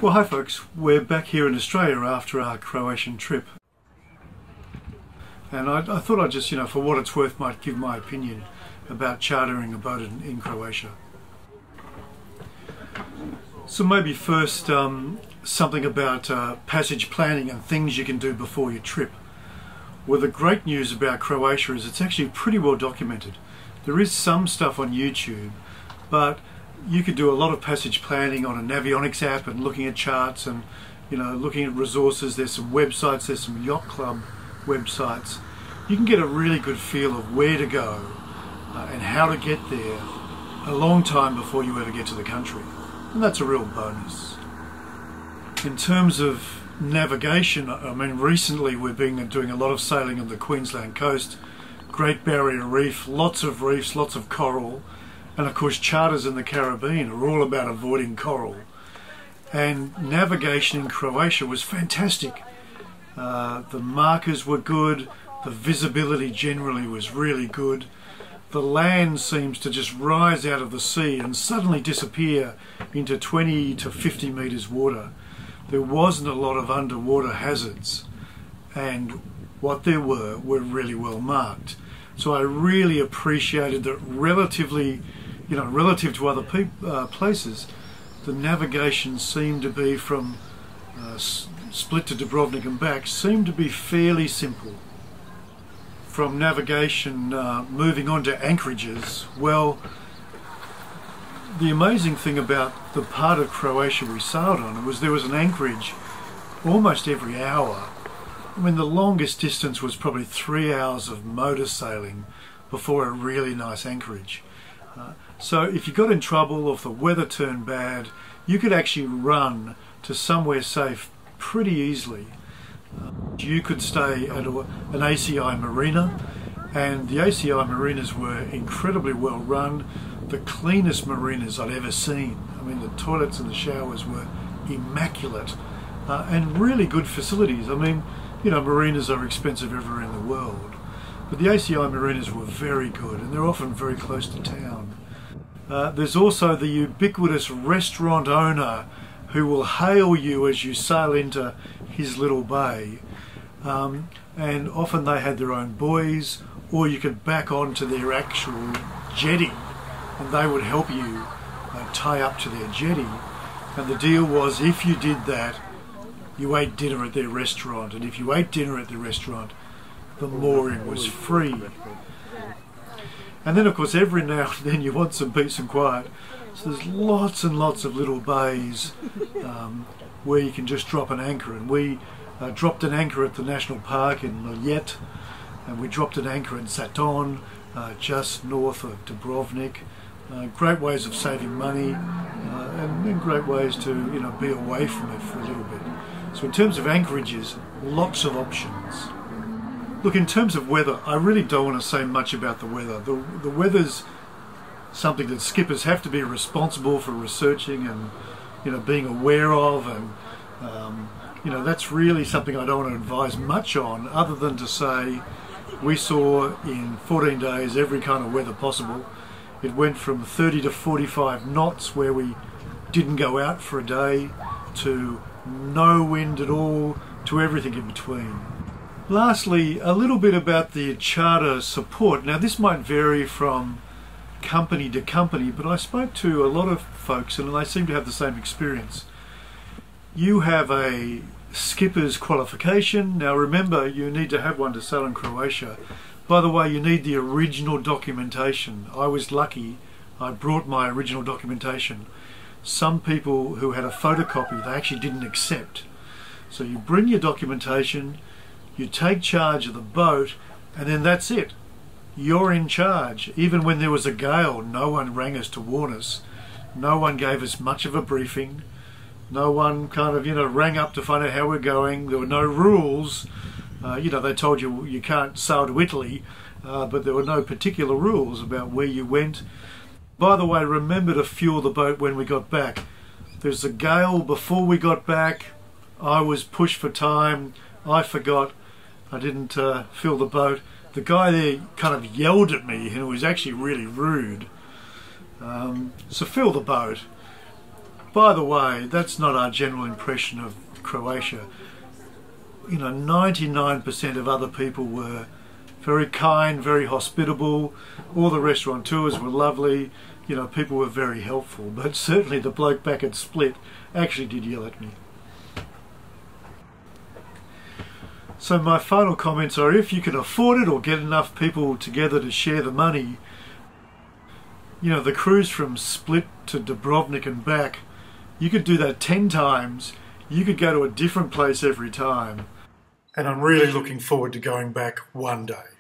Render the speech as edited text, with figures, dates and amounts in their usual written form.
Well, hi folks, we're back here in Australia after our Croatian trip. And I thought I'd just, for what it's worth, might give my opinion about chartering a boat in Croatia. So maybe first something about passage planning and things you can do before your trip. Well, the great news about Croatia is it's actually pretty well documented. There is some stuff on YouTube, but you could do a lot of passage planning on a Navionics app and looking at charts and looking at resources. There's some websites, there's some yacht club websites. You can get a really good feel of where to go and how to get there a long time before you ever get to the country, and that's a real bonus. In terms of navigation, I mean, recently we've been doing a lot of sailing on the Queensland coast. Great Barrier Reef, lots of reefs, lots of coral. And of course charters in the Caribbean are all about avoiding coral. And navigation in Croatia was fantastic. The markers were good, the visibility generally was really good. The land seems to just rise out of the sea and suddenly disappear into 20 to 50 metres water. There wasn't a lot of underwater hazards, and what there were really well marked. So I really appreciated that relative to other places, the navigation seemed to be from Split to Dubrovnik and back, seemed to be fairly simple. From navigation, moving on to anchorages, well, the amazing thing about the part of Croatia we sailed on was there was an anchorage almost every hour. I mean, the longest distance was probably 3 hours of motor sailing before a really nice anchorage. So if you got in trouble or if the weather turned bad, you could actually run to somewhere safe pretty easily. You could stay at an ACI marina, and the ACI marinas were incredibly well run, the cleanest marinas I'd ever seen. I mean, the toilets and the showers were immaculate, and really good facilities. I mean, marinas are expensive everywhere in the world, but the ACI marinas were very good, and they're often very close to town. There's also the ubiquitous restaurant owner who will hail you as you sail into his little bay, and often they had their own buoys, or you could back onto their actual jetty and they would help you tie up to their jetty. And the deal was, if you did that, you ate dinner at their restaurant, and if you ate dinner at the restaurant, the mooring was free. And then of course every now and then you want some peace and quiet, so there's lots and lots of little bays where you can just drop an anchor. And we dropped an anchor at the national park in yacht, and we dropped an anchor in Saton, just north of Dubrovnik. Great ways of saving money, and great ways to be away from it for a little bit. So in terms of anchorages, lots of options. Look, in terms of weather, I really don't want to say much about the weather. The weather's something that skippers have to be responsible for researching and being aware of, and that's really something I don't want to advise much on, other than to say we saw in 14 days every kind of weather possible. It went from 30 to 45 knots where we didn't go out for a day, to no wind at all, to everything in between. Lastly, a little bit about the charter support. Now, this might vary from company to company, but I spoke to a lot of folks and they seem to have the same experience. You have a skipper's qualification. Now remember, you need to have one to sail in Croatia. By the way, you need the original documentation. I was lucky, I brought my original documentation. Some people who had a photocopy, they actually didn't accept. So you bring your documentation, you take charge of the boat, and then that's it. You're in charge. Even when there was a gale, no one rang us to warn us. No one gave us much of a briefing. No one kind of, rang up to find out how we're going. There were no rules. They told you you can't sail to Italy, but there were no particular rules about where you went. By the way, remember to fuel the boat when we got back. There's a gale before we got back. I was pushed for time. I forgot. I didn't fill the boat. The guy there kind of yelled at me, and it was actually really rude. So fill the boat. By the way, that's not our general impression of Croatia. 99% of other people were very kind, very hospitable. All the restaurateurs were lovely. People were very helpful. But certainly the bloke back at Split actually did yell at me. So my final comments are, if you can afford it or get enough people together to share the money, the cruise from Split to Dubrovnik and back, you could do that 10 times. You could go to a different place every time. And I'm really looking forward to going back one day.